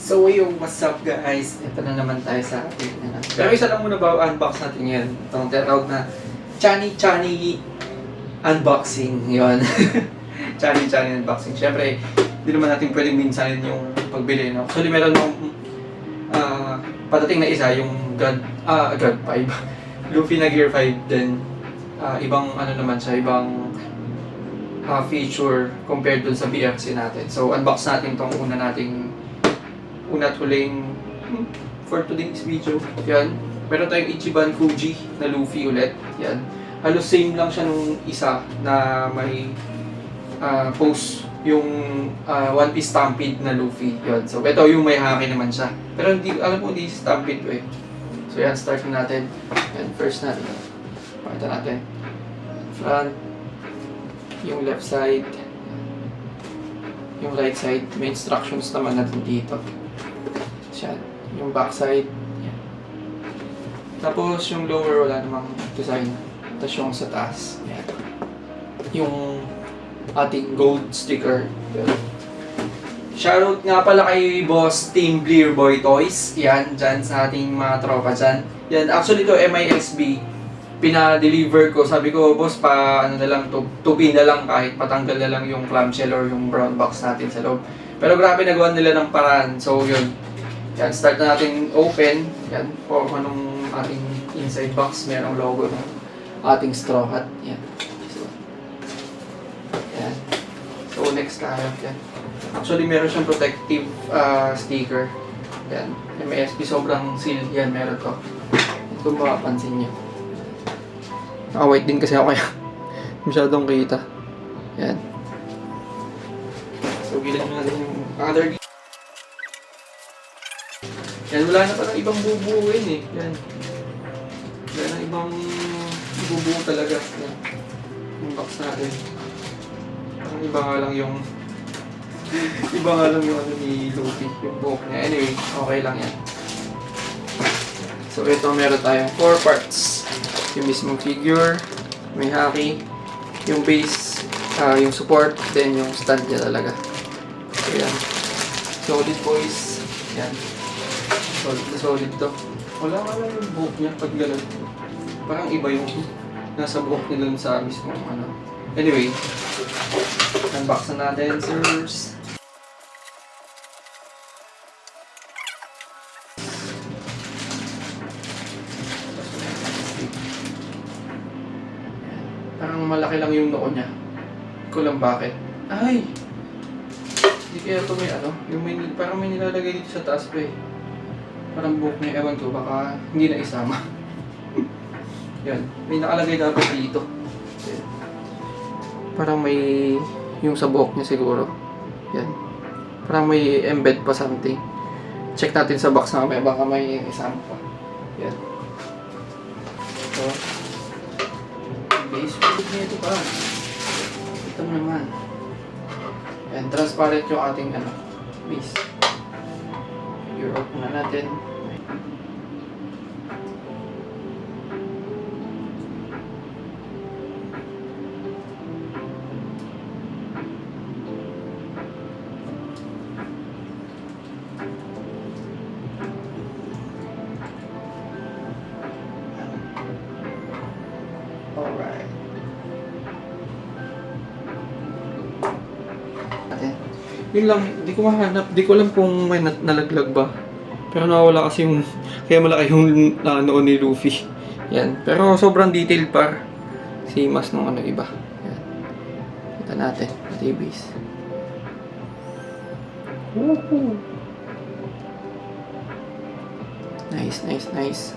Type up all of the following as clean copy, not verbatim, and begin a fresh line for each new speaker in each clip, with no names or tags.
So yung what's up guys? Ito na naman tayo sa ating pero isa lang muna ba unbox natin yan. Itong tinatawag na Chani unboxing. Yun. Chani unboxing. Siyempre, hindi naman natin pwedeng minsanin yung pagbili. No? Actually, meron akong patating na isa, yung God 5. Luffy na Gear 5 din. Ibang ano naman siya, ibang feature compared dun sa BFC natin. So, unbox natin tong una at huling for today's video. Yan. Meron tayong Ichiban Fuji na Luffy ulit. Yan. Halos same lang siya nung isa na may post yung One Piece Stampede na Luffy. Yan. So, ito yung may haki naman siya. Pero hindi, alam ko hindi Stampede to eh. So, yan. Start na natin. Yan. First natin. Pakita natin. Front. Yung left side. Yung right side. May instructions naman natin dito. Yan. Yung back side. Yan. Tapos yung lower wala namang design. Tapos yung sa taas. Yan. Yung ating gold sticker. Yan. Shoutout nga pala kay Boss Team Blear Boy Toys. Yan. Dyan sa ating mga tropa dyan. Yan. Actually ito MISB. Pina-deliver ko. Sabi ko, boss, ano na lang, tupi na lang kahit patanggal na lang yung clamshell or yung brown box natin sa loob. Pero grabe nagawa nila ng paraan. So yun. Yan, start na natin open. Yan, o anong ating inside box. Merong logo ng ating straw hat. Yan. So, yan. So, next tayo. Yan. Actually, meron siyang protective sticker. Yan. MSP, sobrang seal. Yan, meron to. Yan, kung makapansin nyo. Naka-white din kasi ako kaya masyadong kita. Yan. So, gilan natin yung other. Yan, wala na parang ibang bubuuin eh. Yan. Wala na ibang bubuo talaga. Yan. Yung box natin. Parang iba nga lang yung ano ni Luffy, yung buhok niya. Anyway, okay lang yan. So, ito meron tayong 4 parts. Yung mismong figure, may haki, yung base, yung support, then yung stand niya talaga. So, yan. Solid boys. Yan. Solid to. Wala nga lang yung buhok niya pag gano'n. Parang iba yung nasa buhok nila sa mismo ano. Anyway, unbox na natin, sirs. Parang malaki lang yung noo niya. Hindi ko lang bakit. Ay! Hindi kaya ito may ano, yung parang may nilalagay dito sa taas pa eh. Parang buhok niya, ewan ko, baka hindi na isama. Yan, may nakalagay dapat dito. Yan. Parang may, yung sa buhok niya siguro. Yan. Parang may embed pa something. Check natin sa box na baka may isama pa. Yan. So, base food niya ito pa. Ito naman. Yan, transparent yung ating ano, base. Europe na natin. Alright. Yun lang, di ko mahanap, di ko alam kung may nalaglag ba. Pero nakawala kasi yung, kaya malaki yung noon ni Luffy. Yan, pero sobrang detailed par. Same as nung ano iba. Yan. Kita natin, pati base. Woohoo! Nice.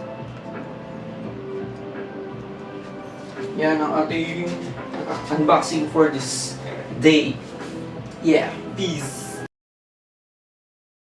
Yan ang ating unboxing for this day. Yeah, peace!